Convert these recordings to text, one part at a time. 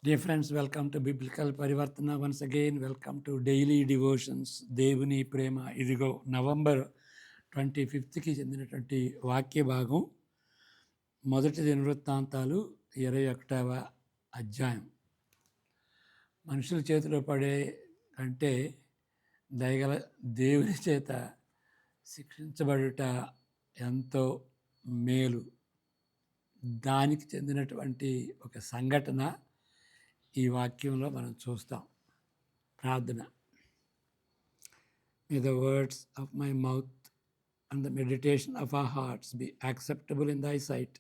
Dear friends, welcome to Biblical Parivartana. Once again, welcome to Daily Devotions. దేవుని ప్రేమ ఇదిగో November 25కి చెందినటువంటి వాక్య భాగం మొదటి దినవృత్తాంతాలు 21వ అధ్యాయం. మనుషుల చేతిలో పడే కంటే దయగల దేవుని చేత శిక్షించబడుట ఎంతో మేలు. దానికి చెందినటువంటి ఒక సంఘటన ఈ వాక్యంలో మనం చూస్తాం. ప్రార్థన. May the words of my mouth and the meditation of our hearts be acceptable in thy sight,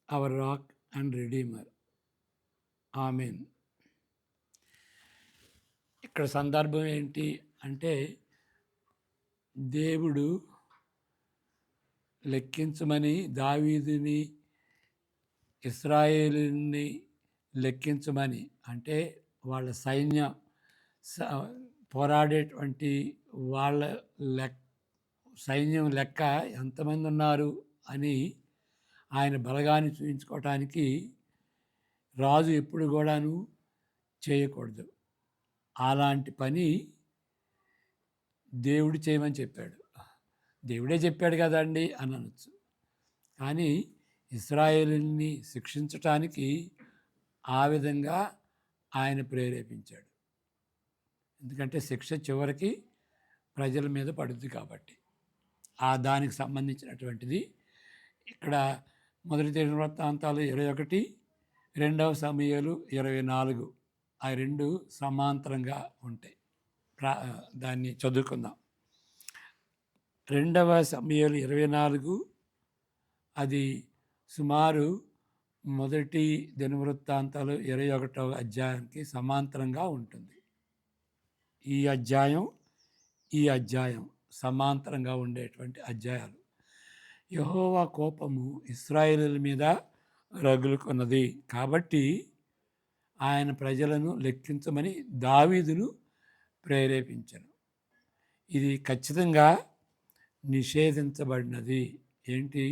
our rock and redeemer. Amen. ఇక్కడ సందర్భం ఏంటి అంటే, దేవుడు లెక్కించమని దావీదుని ఇశ్రాయేలుని లెక్కించమని, అంటే వాళ్ళ సైన్యం పోరాడేటువంటి వాళ్ళ సైన్యం లెక్క ఎంతమంది ఉన్నారు అని ఆయన బలగాన్ని చూపించుకోవటానికి రాజు ఎప్పుడు కూడాను చేయకూడదు. అలాంటి పని దేవుడు చేయమని చెప్పాడు. దేవుడే చెప్పాడు కదండి అని అనొచ్చు. కానీ ఇశ్రాయేలుని శిక్షించటానికి ఆ విధంగా ఆయన ప్రేరేపించాడు. ఎందుకంటే శిక్ష చివరికి ప్రజల మీద పడుతుంది కాబట్టి. దానికి సంబంధించినటువంటిది ఇక్కడ మొదటి దినవృత్తాంతాలు 21, 2వ సమూయేలు 24, ఆ రెండు సమాంతరంగా ఉంటాయి. దాన్ని చదువుకుందాం. 2వ సమూయేలు 24 అది సుమారు మొదటి దినవృత్తాంతాలు 21వ అధ్యాయానికి సమాంతరంగా ఉంటుంది. ఈ అధ్యాయం సమాంతరంగా ఉండేటువంటి అధ్యాయాలు. యెహోవా కోపము ఇశ్రాయేలుల మీద రగులుకున్నది కాబట్టి ఆయన ప్రజలను లెక్కించమని దావీదును ప్రేరేపించను. ఇది ఖచ్చితంగా నిషేధించబడినది. ఏంటి?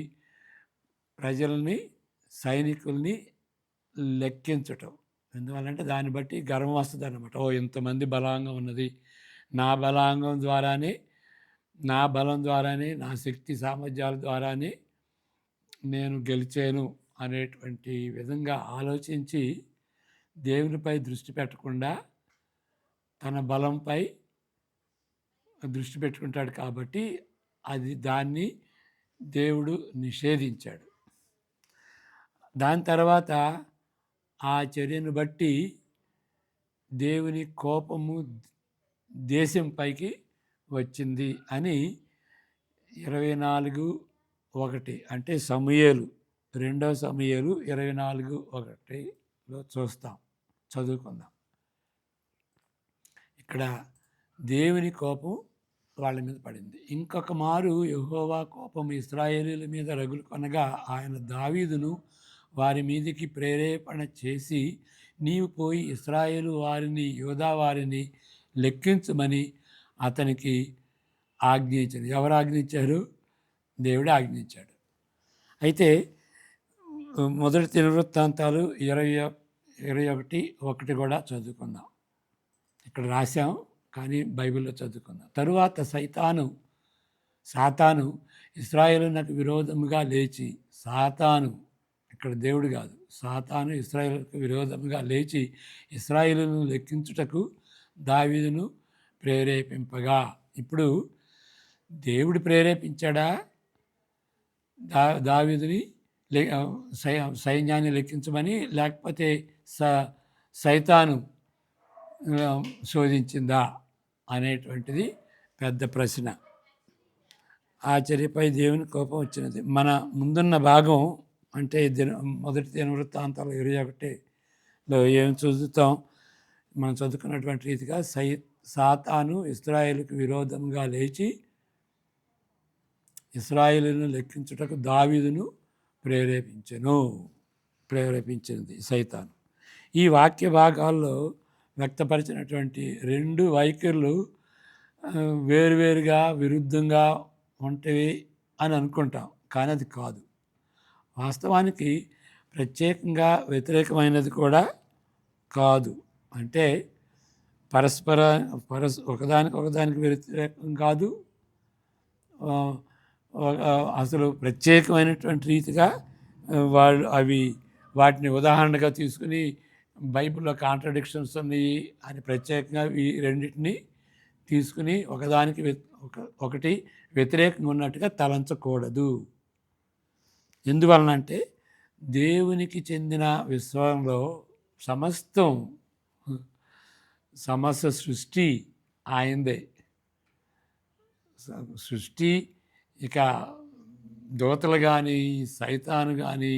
ప్రజల్ని, సైనికుల్ని లెక్కించటం. ఎందువల్లంటే దాన్ని బట్టి గర్వం వస్తుంది అన్నమాట. ఇంతమంది బలాంగం ఉన్నది, నా బలం ద్వారానే, నా శక్తి సామర్థ్యాల ద్వారానే నేను గెలిచాను అనేటువంటి విధంగా ఆలోచించి దేవునిపై దృష్టి పెట్టకుండా తన బలంపై దృష్టి పెట్టుకుంటాడు. కాబట్టి దాన్ని దేవుడు నిషేధించాడు. దాని తర్వాత ఆ చర్యను బట్టి దేవుని కోపము దేశంపైకి వచ్చింది అని 24:1 అంటే సమూయేలు 2వ సమూయేలు 24:1లో చదువుకుందాం. ఇక్కడ దేవుని కోపం వాళ్ళ మీద పడింది. ఇంకొక మారు యెహోవా కోపం ఇశ్రాయేలీల మీద రగులుకొనగా ఆయన దావీదును వారి మీదికి ప్రేరేపణ చేసి, నీవు పోయి ఇశ్రాయేలు వారిని, యూదా వారిని లెక్కించమని అతనికి ఆజ్ఞయించారు. ఎవరు ఆజ్ఞయించారు? దేవుడే ఆజ్ఞయించాడు. అయితే మొదటి దినవృత్తాంతాలు 21:1 కూడా చదువుకుందాం. ఇక్కడ రాశాం కానీ బైబిల్లో చదువుకుందాం. తరువాత సాతాను ఇశ్రాయేలునకు విరోధముగా లేచి, సాతాను ఇక్కడ దేవుడు కాదు, సాతాను ఇశ్రాయేలుకు విరోధముగా లేచి ఇశ్రాయేలును లెక్కించుటకు దావీదును ప్రేరేపింపగా. ఇప్పుడు దేవుడు ప్రేరేపించాడా దావీదుని సైన్యాన్ని లెక్కించమని, లేకపోతే సైతాను శోధించిందా అనేటువంటిది పెద్ద ప్రశ్న. ఆ చర్యపై దేవుని కోపం వచ్చినది. మన ముందున్న భాగం అంటే మొదటి దినవృత్తాంతాలు 21లో ఏం చదువుతాం? మనం చదువుకున్నటువంటి రీతిగా సాతాను ఇశ్రాయేలుకు విరోధంగా లేచి ఇశ్రాయేలును లెక్కించుటకు దావీదును ప్రేరేపించింది సైతాను. ఈ వాక్య భాగాల్లో వ్యక్తపరిచినటువంటి రెండు వైఖరులు వేరువేరుగా విరుద్ధంగా ఉంటాయి అని అనుకుంటాం, కానీ అది కాదు. వాస్తవానికి ప్రత్యేకంగా వ్యతిరేకమైనది కూడా కాదు. అంటే పరస్పర ఒకదానికి వ్యతిరేకం కాదు. అసలు ప్రత్యేకమైనటువంటి రీతిగా వాళ్ళు వాటిని ఉదాహరణగా తీసుకుని బైబిల్లో కాంట్రడిక్షన్స్ ఉన్నాయి అని ప్రత్యేకంగా ఈ రెండింటిని తీసుకుని ఒకటి వ్యతిరేకంగా ఉన్నట్టుగా తలంచకూడదు. ఎందువలనంటే దేవునికి చెందిన విశ్వంలో సమస్త సృష్టి ఆయనదే. సృష్టి ఇక దోతలు కానీ, సైతాను కానీ,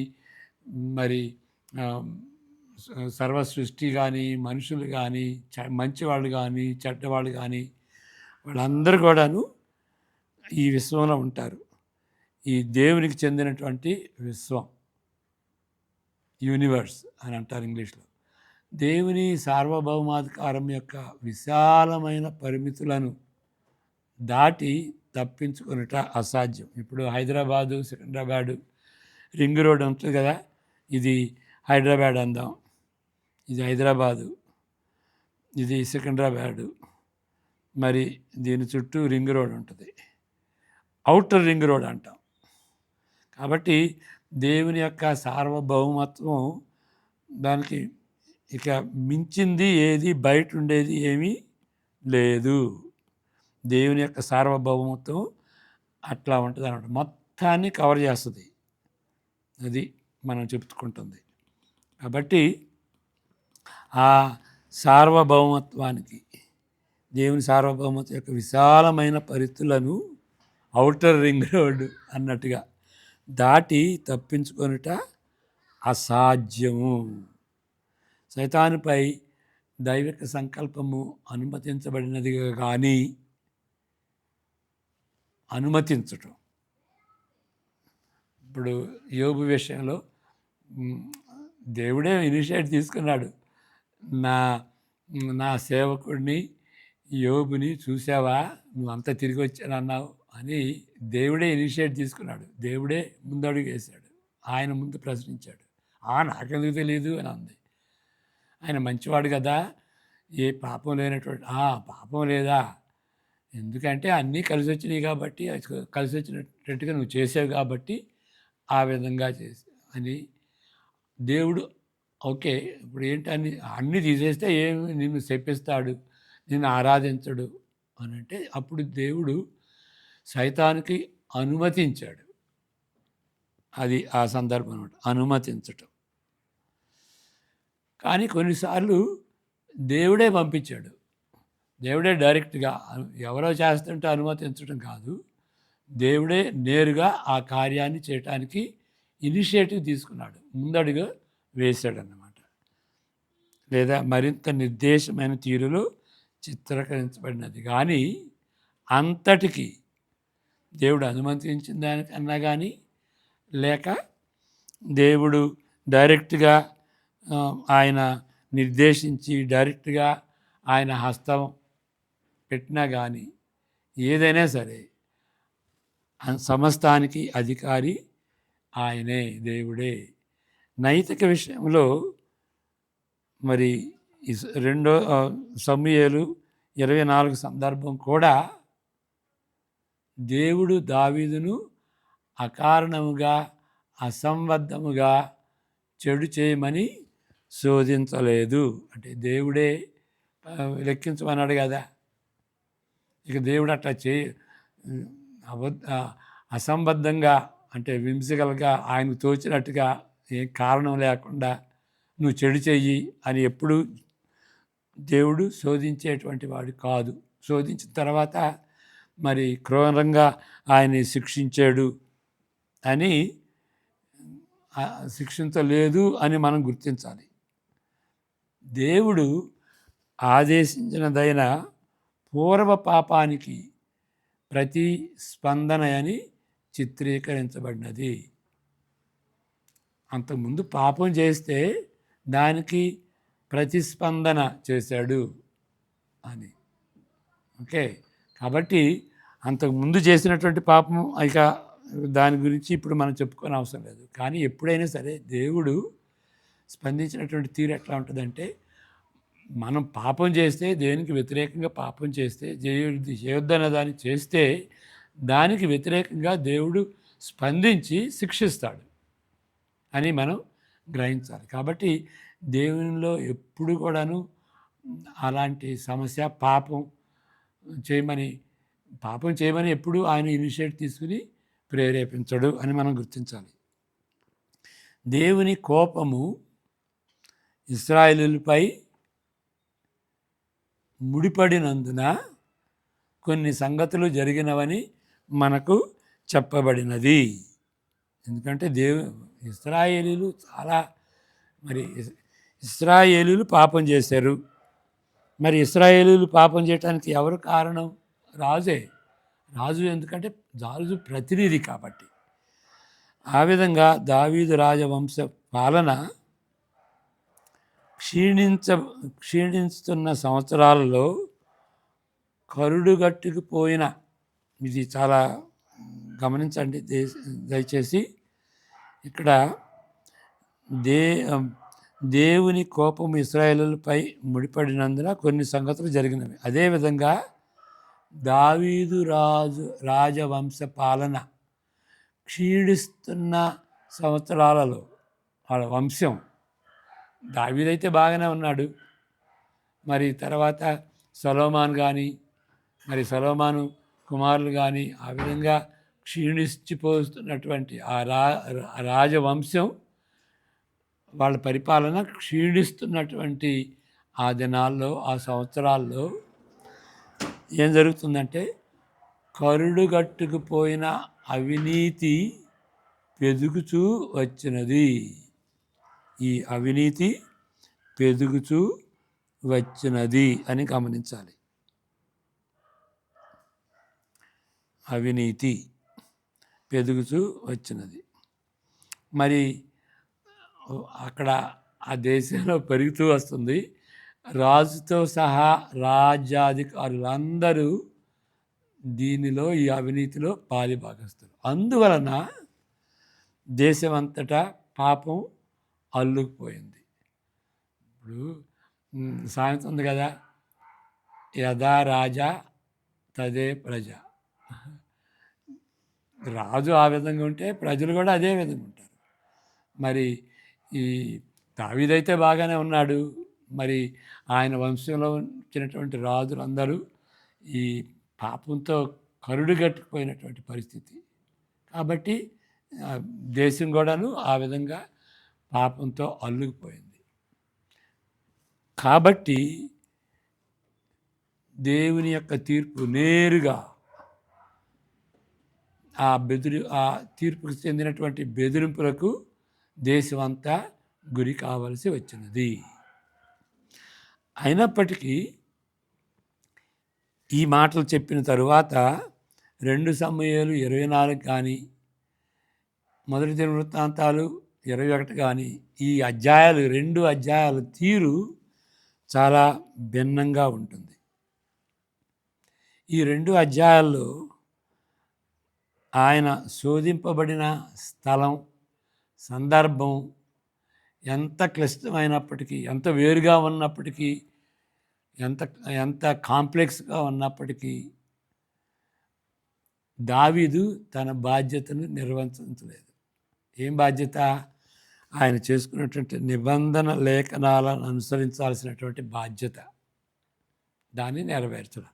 మరి సర్వ సృష్టి కానీ, మనుషులు కానీ, మంచివాళ్ళు కానీ, చెడ్డవాళ్ళు కానీ, వాళ్ళందరూ కూడాను ఈ విశ్వంలో ఉంటారు. ఈ దేవునికి చెందినటువంటి విశ్వం, యూనివర్స్ అని అంటారు ఇంగ్లీష్లో. దేవుని సార్వభౌమాధికారం యొక్క విశాలమైన పరిమితులను దాటి తప్పించుకునేట అసాధ్యం. ఇప్పుడు హైదరాబాదు, సికింద్రాబాదు రింగ్ రోడ్ ఉంటుంది కదా, ఇది హైదరాబాద్ అందాం, ఇది హైదరాబాదు, ఇది సికింద్రాబాదు, మరి దీని చుట్టూ రింగ్ రోడ్ ఉంటుంది, ఔటర్ రింగ్ రోడ్ అంటాం. కాబట్టి దేవుని యొక్క సార్వభౌమత్వం, దానికి ఇక మించింది ఏది, బయట ఉండేది ఏమీ లేదు. దేవుని యొక్క సార్వభౌమత్వం అట్లా ఉంటుంది అన్నమాట, మొత్తాన్ని కవర్ చేస్తుంది. అది మనం చెప్పుకుంటుంది. కాబట్టి ఆ సార్వభౌమత్వానికి, దేవుని సార్వభౌమత్వం యొక్క విశాలమైన పరిధులను ఔటర్ రింగ్ రోడ్ అన్నట్టుగా దాటి తప్పించుకొనుట అసాధ్యము. సైతానుపై దైవిక సంకల్పము అనుమతించబడినదిగా కానీ అనుమతించటం. ఇప్పుడు యోబు విషయంలో దేవుడే ఇనిషియేట్ తీసుకున్నాడు. నా సేవకుడిని యోబుని చూసావా, నువ్వు అంతా తిరిగి వచ్చానన్నావు అని దేవుడే ఇనిషియేట్ తీసుకున్నాడు. దేవుడే ముందడుగు వేశాడు, ఆయన ముందు ప్రశ్నించాడు. నాకెందుకు తెలియదు అని అంది. ఆయన మంచివాడు కదా, ఏ పాపం లేనటువంటి. పాపం లేదా, ఎందుకంటే అన్నీ కలిసి వచ్చినాయి కాబట్టి, కలిసి వచ్చినట్టుగా నువ్వు చేసావు కాబట్టి ఆ విధంగా చేసి అని దేవుడు. ఓకే, ఇప్పుడు ఏంటి, అన్నీ తీసేస్తే ఏమి నిన్ను శపిస్తాడు, నిన్ను ఆరాధించడు అని అంటే అప్పుడు దేవుడు సైతానికి అనుమతించాడు. అది ఆ సందర్భం అన్నమాట, అనుమతించటం. కానీ కొన్నిసార్లు దేవుడే పంపించాడు. దేవుడే డైరెక్ట్గా, ఎవరో చేస్తుంటే అనుమతించడం కాదు, దేవుడే నేరుగా ఆ కార్యాన్ని చేయటానికి ఇనిషియేటివ్ తీసుకున్నాడు, ముందడుగు వేశాడు అన్నమాట. లేదా మరింత నిర్దేశమైన తీరులో చిత్రీకరించబడినది. కానీ అంతటికీ దేవుడు అనుమతించిన దానికన్నా కానీ, లేక దేవుడు డైరెక్ట్గా ఆయన నిర్దేశించి డైరెక్ట్గా ఆయన హస్తం పెట్టినా కానీ, ఏదైనా సరే సమస్తానికి అధికారి ఆయనే, దేవుడే. నైతిక విషయంలో మరి 2 సమూయేలు 24 సందర్భం కూడా దేవుడు దావీదును అకారణముగా, అసంబద్ధముగా చెడు చేయమని శోధించలేదు. అంటే దేవుడే లెక్కించమన్నాడు కదా. ఇక దేవుడు అట్లా అసంబద్ధంగా, అంటే వింసికలుగా, ఆయనకు తోచినట్టుగా, ఏ కారణం లేకుండా నువ్వు చెడు చెయ్యి అని ఎప్పుడు దేవుడు శోధించేటువంటి వాడు కాదు. శోధించిన తర్వాత మరి క్రూరంగా ఆయన్ని శిక్షించాడు అని, శిక్షించలేదు అని మనం గుర్తించాలి. దేవుడు ఆదేశించినదైన పూర్వ పాపానికి ప్రతిస్పందన అని చిత్రీకరించబడినది. అంతకుముందు పాపం చేస్తే దానికి ప్రతిస్పందన చేశాడు అని. ఓకే, కాబట్టి అంతకుముందు చేసినటువంటి పాపం ఇక దాని గురించి ఇప్పుడు మనం చెప్పుకోని అవసరం లేదు. కానీ ఎప్పుడైనా సరే దేవుడు స్పందించినటువంటి తీరు ఎట్లా ఉంటుందంటే, మనం పాపం చేస్తే, దేనికి వ్యతిరేకంగా పాపం చేస్తే, చేయొద్దన్న దాన్ని చేస్తే దానికి వ్యతిరేకంగా దేవుడు స్పందించి శిక్షిస్తాడు అని మనం గ్రహించాలి. కాబట్టి దేవునిలో ఎప్పుడు కూడాను అలాంటి సమస్య చేయమని పాపం చేయమని ఎప్పుడు ఆయన ఇనిషియేటివ్ తీసుకుని ప్రేరేపించడు అని మనం గుర్తించాలి. దేవుని కోపము ఇశ్రాయేలుపై ముడిపడినందున కొన్ని సంగతులు జరిగినవని మనకు చెప్పబడినది. ఎందుకంటే ఇశ్రాయేలీలు చాలా ఇశ్రాయేలీలు పాపం చేశారు. మరి ఇశ్రాయేలీలు పాపం చేయడానికి ఎవరు కారణం? రాజే. రాజు ఎందుకంటే రాజు ప్రతినిధి కాబట్టి. ఆ విధంగా దావీదు రాజవంశ పాలన క్షీణిస్తున్న సంవత్సరాలలో కరుడుగట్టుకుపోయిన, ఇది చాలా గమనించండి దయచేసి, ఇక్కడ దేవుని కోపం ఇశ్రాయేలుపై ముడిపడినందున కొన్ని సంగతులు జరిగినవి. అదేవిధంగా దావీదు రాజవంశ పాలన క్షీణిస్తున్న సంవత్సరాలలో వాళ్ళ వంశం, దావీదైతే బాగానే ఉన్నాడు, మరి తర్వాత సొలొమోను కానీ, మరి సొలొమోను కుమారులు కానీ, ఆ విధంగా క్షీణించిపోతున్నటువంటి ఆ రాజవంశం వాళ్ళ పరిపాలన క్షీణిస్తున్నటువంటి ఆ దినాల్లో, ఆ సంవత్సరాల్లో ఏం జరుగుతుందంటే కరుడుగట్టుకుపోయిన అవినీతి పెరుగుతూ వచ్చినది. ఈ అవినీతి పెరుగుతూ వచ్చినది అని గమనించాలి. అవినీతి పెరుగుతూ వచ్చినది. మరి అక్కడ ఆ దేశంలో పెరుగుతూ వస్తుంది. రాజుతో సహా రాజ్యాధికారులందరూ దీనిలో, ఈ అవినీతిలో పాలిభాగస్తులు. అందువలన దేశమంతటా పాపం అల్లుకుపోయింది. ఇప్పుడు సామెత ఉంది కదా, యథా రాజా తదే ప్రజ. రాజు ఆ విధంగా ఉంటే ప్రజలు కూడా అదే విధంగా ఉంటారు. మరి ఈ దావీదైతే బాగానే ఉన్నాడు, మరి ఆయన వంశంలో వచ్చినటువంటి రాజులందరూ ఈ పాపంతో కరుడుగట్టుకుపోయినటువంటి పరిస్థితి. కాబట్టి దేశం కూడాను ఆ విధంగా పాపంతో అల్లుకుపోయింది. కాబట్టి దేవుని యొక్క తీర్పు నేరుగా ఆ తీర్పుకు చెందినటువంటి బెదిరింపులకు దేశం అంతా గురి కావలసి వచ్చినది. అయినప్పటికీ ఈ మాటలు చెప్పిన తరువాత 2 సమూయేలు 24 కానీ, మొదటి దినవృత్తాంతాలు 21 కానీ, ఈ అధ్యాయాలు 2 అధ్యాయాల తీరు చాలా భిన్నంగా ఉంటుంది. ఈ 2 అధ్యాయాల్లో ఆయన శోధింపబడిన స్థలం, సందర్భం ఎంత క్లిష్టమైనప్పటికీ, ఎంత వేరుగా ఉన్నప్పటికీ, ఎంత కాంప్లెక్స్గా ఉన్నప్పటికీ దావీదు తన బాధ్యతను నిర్వర్తించలేదు. ఏం బాధ్యత? ఆయన చేసుకున్నటువంటి నిబంధన లేఖనాలను అనుసరించాల్సినటువంటి బాధ్యత, దాన్ని నెరవేర్చడం.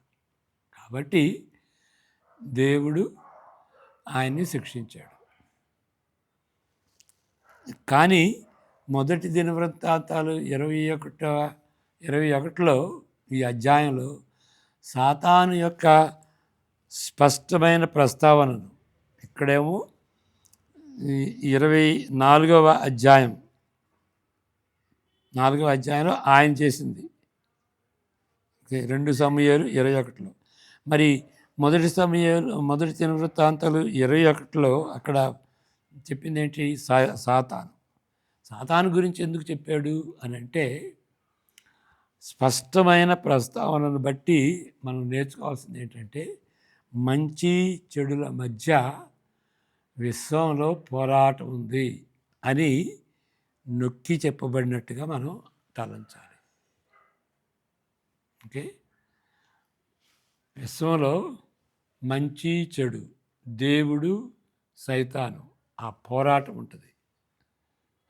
కాబట్టి దేవుడు ఆయన్ని శిక్షించాడు. కానీ మొదటి దినవృత్తాంతాలు 21లో ఈ అధ్యాయంలో సాతాను యొక్క స్పష్టమైన ప్రస్తావనను, ఇక్కడేమో 24వ అధ్యాయంలో ఆయన చేసింది 2 సమూయేలు 21లో. మరి మొదటి దినవృత్తాంతాలు 21లో అక్కడ చెప్పింది ఏంటి? సాతాను గురించి ఎందుకు చెప్పాడు అని అంటే, స్పష్టమైన ప్రస్తావనను బట్టి మనం నేర్చుకోవాల్సింది ఏంటంటే, మంచి చెడుల మధ్య విశ్వంలో పోరాటం ఉంది అని నొక్కి చెప్పబడినట్టుగా మనం తలంచాలి. ఓకే. విశ్వంలో మంచి చెడు, దేవుడు సైతాను, ఆ పోరాటం ఉంటుంది.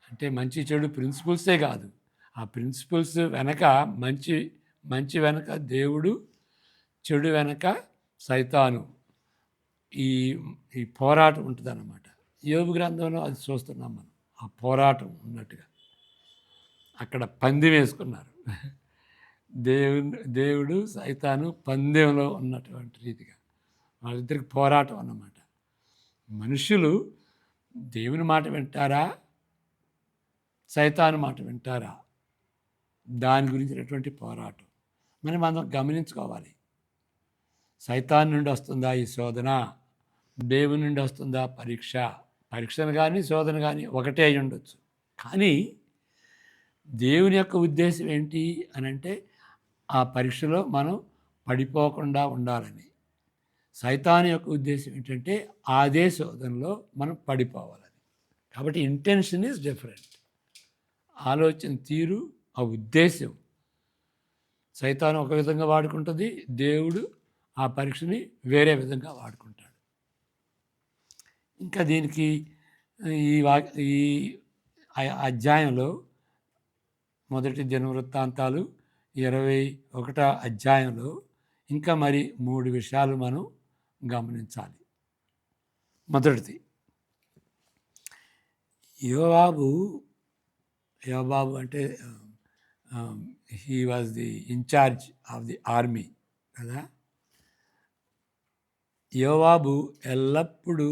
అంటే మంచి చెడు ప్రిన్సిపల్సే కాదు, ఆ ప్రిన్సిపల్స్ వెనక మంచి మంచి వెనక దేవుడు, చెడు వెనక సైతాను, ఈ ఈ పోరాటం ఉంటుంది అన్నమాట. యోబు గ్రంథంలో అది చూస్తున్నాం మనం, ఆ పోరాటం ఉన్నట్టుగా. అక్కడ పందెం వేసుకున్నారు దేవుడు సైతాను పందెంలో ఉన్నటువంటి రీతిగా వాళ్ళిద్దరికి పోరాటం అన్నమాట. మనుషులు దేవుని మాట వింటారా, సైతాను మాట వింటారా, దాని గురించినటువంటి పోరాటం మనం గమనించుకోవాలి. సైతాన్ నుండి వస్తుందా ఈ శోధన, దేవుని నుండి వస్తుందా పరీక్ష. పరీక్షను కానీ శోధన కానీ ఒకటే అయి ఉండొచ్చు, కానీ దేవుని యొక్క ఉద్దేశం ఏంటి అని అంటే ఆ పరీక్షలో మనం పడిపోకుండా ఉండాలని. సైతాన్ యొక్క ఉద్దేశం ఏంటంటే అదే శోధనలో మనం పడిపోవాలని. కాబట్టి ఇంటెన్షన్ ఈజ్ డిఫరెంట్. ఆలోచన తీరు, ఆ ఉద్దేశం సైతాను ఒక విధంగా వాడుకుంటుంది, దేవుడు ఆ పరీక్షని వేరే విధంగా వాడుకుంటాడు. ఇంకా దీనికి ఈ అధ్యాయంలో మొదటి దినవృత్తాంతాలు 21వ అధ్యాయంలో ఇంకా మరి 3 విషయాలు మనం గమనించాలి. మొదటిది, యోవాబు అంటే he was the in charge of the army కదా. యోవాబు ఎల్లప్పుడూ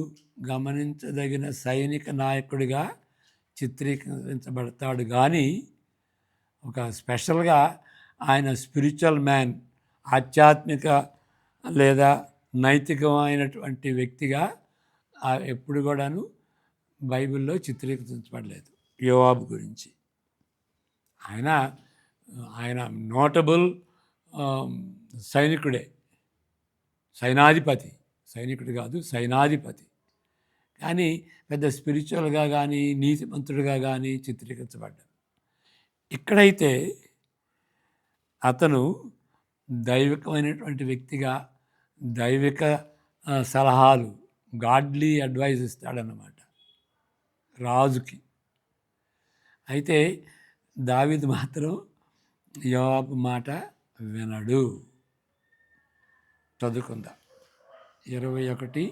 గమనించదగిన సైనిక నాయకుడిగా చిత్రీకరించబడతాడు, కానీ ఒక స్పెషల్గా ఆయన స్పిరిచువల్ మ్యాన్, ఆధ్యాత్మిక లేదా నైతికమైనటువంటి వ్యక్తిగా ఎప్పుడు కూడాను బైబిల్లో చిత్రీకరించబడలేదు యోవాబు గురించి. ఆయన నోటబుల్ సైనికుడే, సైనాధిపతి, సైనికుడు కాదు సైనాధిపతి, కానీ పెద్ద స్పిరిచువల్గా కానీ నీతిమంతుడిగా కానీ చిత్రీకరించబడ్డాడు. ఇక్కడైతే అతను దైవికమైనటువంటి వ్యక్తిగా దైవిక సలహాలు, గాడ్లీ అడ్వైజ్ ఇస్తాడన్నమాట రాజుకి. అయితే దావీదు మాత్రం యోవాబు మాట వినడు. చదువుకుందాం 21,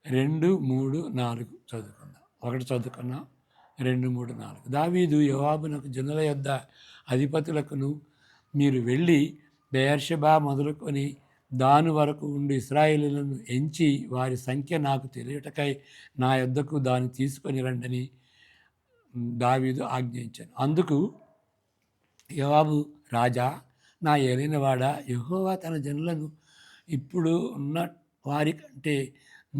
2, 3, 4 చదువుకుందాం. 1 చదువుకున్నాం, 2, 3, 4. దావీదు యోవాబునకు జనుల యొద్ద అధిపతులకును, మీరు వెళ్ళి బెయేర్షెబా మొదలుకొని దాను వరకు ఉండి ఇశ్రాయేలీయులను ఎంచి వారి సంఖ్య నాకు తెలియటకై నా యొద్దకు దాన్ని తీసుకొని రండని దావీదు ఆజ్ఞయించాను. అందుకు యోవాబు, రాజా, నా ఏలినవాడా, యెహోవా తన జనులను ఇప్పుడు ఉన్న వారి కంటే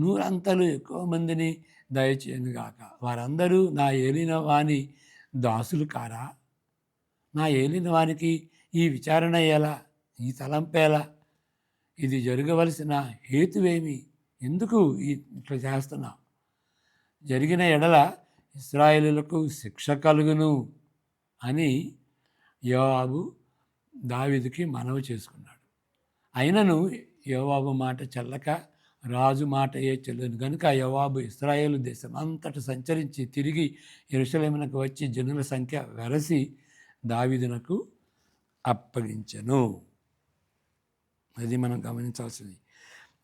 100 అంతలు ఎక్కువ మందిని దయచేయనుగాక. వారందరూ నా ఏలిన వాని దాసులు కారా? నా ఏలిన వానికి ఈ విచారణ ఎలా, ఈ తలంపేలా, ఇది జరగవలసిన హేతువేమి, ఎందుకు ఇట్లా చేస్తున్నా? జరిగిన ఎడల ఇశ్రాయేలులకు శిక్ష కలుగును అని యోవాబు దావీదుకి మనవి చేసుకున్నాడు. అయినను యోవాబు మాట చెల్లక రాజు మాట చెల్లును కనుక యోవాబు ఇశ్రాయేలు దేశం అంతటా సంచరించి తిరిగి యెరూషలేమునకు వచ్చి జనుల సంఖ్య వెరసి దావీదునకు అప్పగించెను. అది మనం గమనించాల్సింది.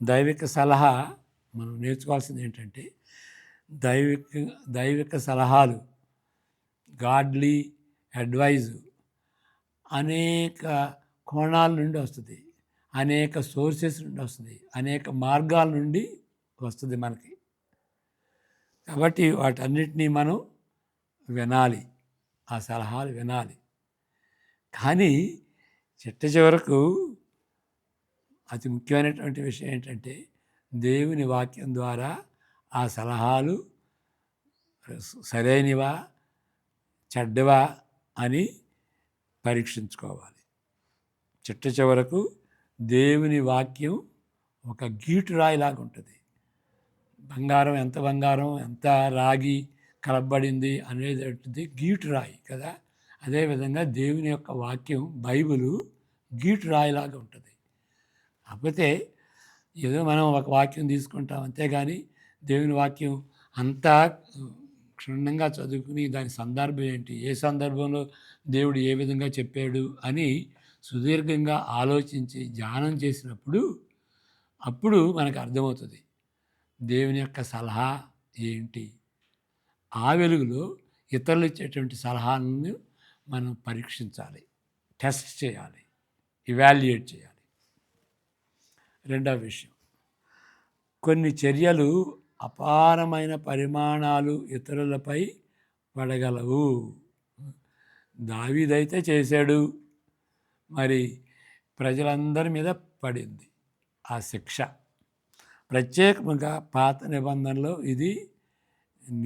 దైవిక సలహా మనం నేర్చుకోవాల్సింది ఏంటంటే దైవిక సలహాలు, గాడ్లీ అడ్వైజు అనేక కోణాల నుండి వస్తుంది, అనేక సోర్సెస్ నుండి వస్తుంది, అనేక మార్గాల నుండి వస్తుంది మనకి. కాబట్టి వాటన్నిటినీ మనం వినాలి, ఆ సలహాలు వినాలి. కానీ చిట్ట చివరకు అతి ముఖ్యమైనటువంటి విషయం ఏంటంటే దేవుని వాక్యం ద్వారా ఆ సలహాలు సరైనవా చెడ్డవా అని పరీక్షించుకోవాలి. చిట్ట చివరకు దేవుని వాక్యం ఒక గీటురాయిలాగా ఉంటుంది. బంగారం ఎంత రాగి కలపబడింది అనేది గీటురాయి కదా. అదేవిధంగా దేవుని యొక్క వాక్యం బైబిలు గీటు రాయిలాగా ఉంటుంది. కాకపోతే ఏదో మనం ఒక వాక్యం తీసుకుంటాం అంతేగాని దేవుని వాక్యం అంతా క్షుణ్ణంగా చదువుకుని దాని సందర్భం ఏంటి, ఏ సందర్భంలో దేవుడు ఏ విధంగా చెప్పాడు అని సుదీర్ఘంగా ఆలోచించి ధ్యానం చేసినప్పుడు అప్పుడు మనకు అర్థమవుతుంది దేవుని యొక్క సలహా ఏంటి. ఆ వెలుగులో ఇతరులు ఇచ్చేటువంటి సలహాలను మనం పరీక్షించాలి, టెస్ట్ చేయాలి, ఇవాల్యుయేట్ చేయాలి. రెండవ విషయం, కొన్ని చర్యలు అపారమైన పరిమాణాలు ఇతరులపై పడగలవు. దావీదైతే చేశాడు, మరి ప్రజలందరి మీద పడింది ఆ శిక్ష. ప్రత్యేకంగా పాత నిబంధనలో ఇది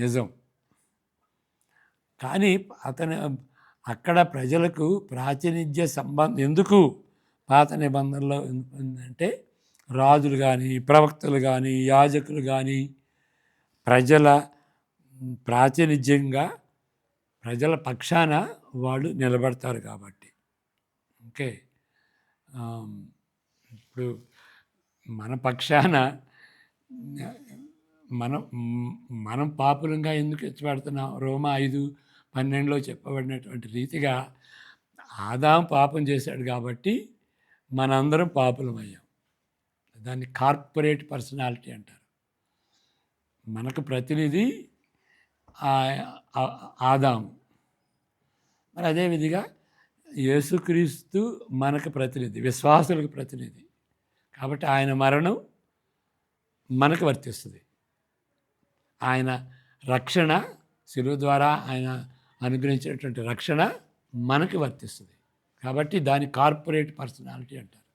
నిజం. కానీ అక్కడ ప్రజలకు ప్రాతినిధ్య సంబంధం ఎందుకు పాత నిబంధనలో అంటే రాజులు కానీ, ప్రవక్తలు కానీ, యాజకులు కానీ ప్రజల ప్రాతినిధ్యంగా ప్రజల పక్షాన వాళ్ళు నిలబడతారు కాబట్టి. ఓకే, ఇప్పుడు మన పక్షాన మనం పాపులంగా ఎందుకు ఎత్తుపడుతున్నాం? రోమా 5:12 చెప్పబడినటువంటి రీతిగా ఆదాము పాపం చేశాడు కాబట్టి మనందరం పాపులమయ్యాం. దాన్ని కార్పొరేట్ పర్సనాలిటీ అంటారు. మనకు ప్రతినిధి ఆదాము. మరి అదేవిధంగా యేసుక్రీస్తు మనకు ప్రతినిధి, విశ్వాసులకు ప్రతినిధి. కాబట్టి ఆయన మరణం మనకు వర్తిస్తుంది. ఆయన రక్షణ, శిలువ ద్వారా ఆయన అనుగ్రహించినటువంటి రక్షణ మనకు వర్తిస్తుంది. కాబట్టి దాని కార్పొరేట్ పర్సనాలిటీ అంటారు.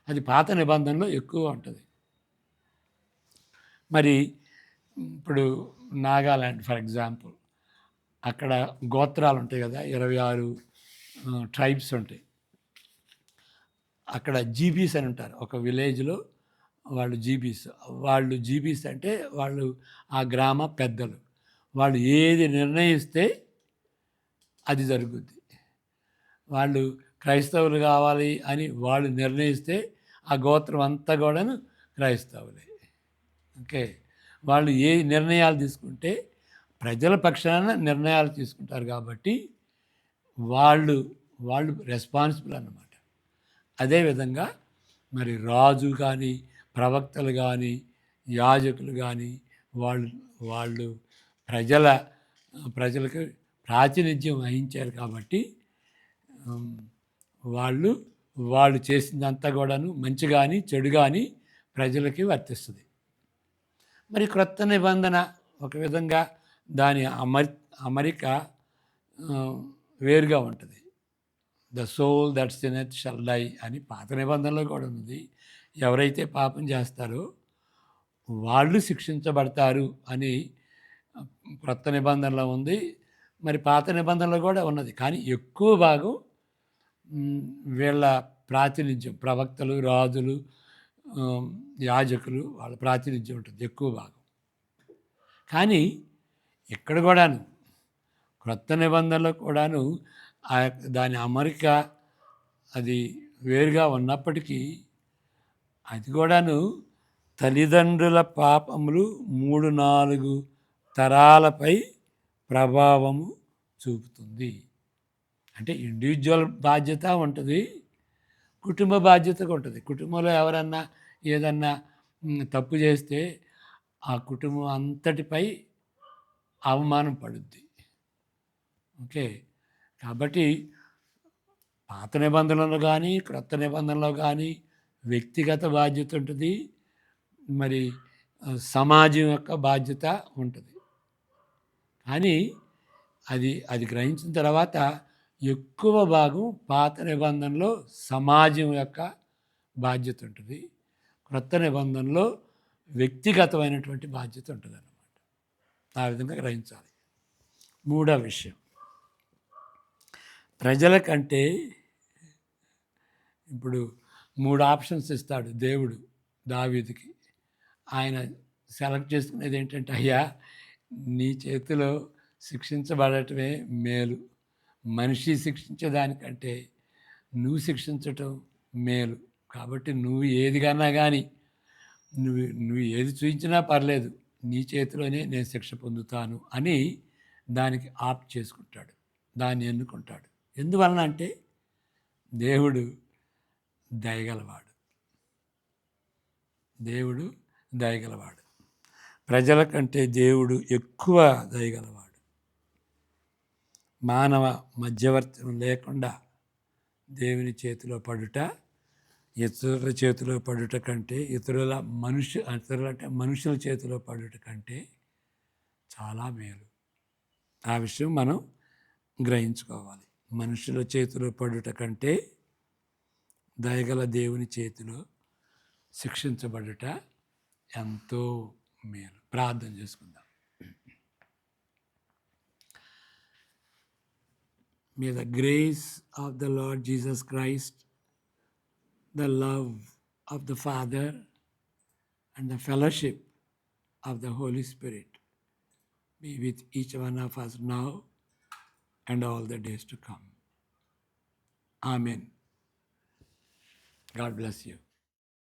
అది పాత నిబంధనలో ఎక్కువ ఉంటుంది. మరి ఇప్పుడు నాగాలాండ్ ఫర్ ఎగ్జాంపుల్, అక్కడ గోత్రాలు ఉంటాయి కదా, 26 ట్రైబ్స్ ఉంటాయి. అక్కడ జీబీస్ అని ఉంటారు. ఒక విలేజ్లో వాళ్ళు జీబీస్ అంటే వాళ్ళు ఆ గ్రామ పెద్దలు. వాళ్ళు ఏది నిర్ణయిస్తే అది జరుగుద్ది. వాళ్ళు క్రైస్తవులు కావాలి అని వాళ్ళు నిర్ణయిస్తే ఆ గోత్రం అంతా కూడాను క్రైస్తవులే. ఓకే, వాళ్ళు ఏ నిర్ణయాలు తీసుకుంటే ప్రజల పక్షాన నిర్ణయాలు తీసుకుంటారు కాబట్టి వాళ్ళు రెస్పాన్సిబుల్ అన్నమాట. అదేవిధంగా మరి రాజు కానీ, ప్రవక్తలు కానీ, యాజకులు కానీ వాళ్ళు ప్రజలకు ప్రాతినిధ్యం వహించారు కాబట్టి వాళ్ళు చేసిందంతా కూడాను మంచి కానీ చెడు కానీ ప్రజలకి వర్తిస్తుంది. మరి క్రొత్త నిబంధన ఒక విధంగా దాని అమరిక వేరుగా ఉంటుంది. The soul that sinneth shall die అని పాత నిబంధనలో కూడా ఉంది. ఎవరైతే పాపం చేస్తారో వాళ్ళు శిక్షించబడతారు అని క్రొత్త నిబంధనలో ఉంది. మరి పాత నిబంధనలో కూడా ఉన్నది. కానీ ఎక్కువ భాగం వీళ్ళ ప్రాతినిధ్యం, ప్రవక్తలు, రాజులు, యాజకులు, వాళ్ళ ప్రాతినిధ్యం ఉంటుంది ఎక్కువ భాగం. కానీ ఇక్కడ కూడాను క్రొత్త నిబంధనలో కూడాను దాని అమరిక అది వేరుగా ఉన్నప్పటికీ అది కూడాను తల్లిదండ్రుల పాపములు 3-4 తరాలపై ప్రభావము చూపుతుంది. అంటే ఇండివిజువల్ బాధ్యత ఉంటుంది, కుటుంబ బాధ్యత ఉంటుంది. కుటుంబంలో ఎవరన్నా ఏదన్నా తప్పు చేస్తే ఆ కుటుంబం అంతటిపై అవమానం పడుద్ది. ఓకే, కాబట్టి పాత నిబంధనలో కానీ క్రొత్త నిబంధనలో కానీ వ్యక్తిగత బాధ్యత ఉంటుంది, మరి సమాజం యొక్క బాధ్యత ఉంటుంది. కానీ అది గ్రహించిన తర్వాత ఎక్కువ భాగం పాత నిబంధనలో సమాజం యొక్క బాధ్యత ఉంటుంది, క్రొత్త నిబంధనలో వ్యక్తిగతమైనటువంటి బాధ్యత ఉంటుంది అన్నమాట. ఆ విధంగా గ్రహించాలి. మూడవ విషయం, ప్రజల కంటే ఇప్పుడు 3 ఆప్షన్స్ ఇస్తాడు దేవుడు దావీదుకి. ఆయన సెలెక్ట్ చేసుకునేది ఏంటంటే, అయ్యా నీ చేతిలో శిక్షించబడటమే మేలు, మనిషి శిక్షించేదానికంటే నువ్వు శిక్షించటం మేలు. కాబట్టి నువ్వు ఏది కన్నా కానీ నువ్వు ఏది చూపించినా పర్లేదు, నీ చేతిలోనే నేను శిక్ష పొందుతాను అని దానికి ఆప్ట్ చేసుకుంటాడు, దాన్ని ఎన్నుకుంటాడు. ఎందువలన అంటే దేవుడు దయగలవాడు. దేవుడు దయగలవాడు. ప్రజల కంటే దేవుడు ఎక్కువ దయగలవాడు. మానవ మధ్యవర్తం లేకుండా దేవుని చేతిలో పడుట, ఇతరుల చేతిలో పడుట కంటే, ఇతరుల అంటే మనుషుల చేతిలో పడుట కంటే చాలా మేలు. ఆ విషయం మనం గ్రహించుకోవాలి. మనుషుల చేతిలో పడుట కంటే దయగల దేవుని చేతిలో శిక్షించబడుట ఎంతో మేలు. ప్రార్థన చేసుకుందాం. May the grace of the Lord Jesus Christ, the love of the Father, and the fellowship of the Holy Spirit be with each one of us now and all the days to come. Amen. God bless you.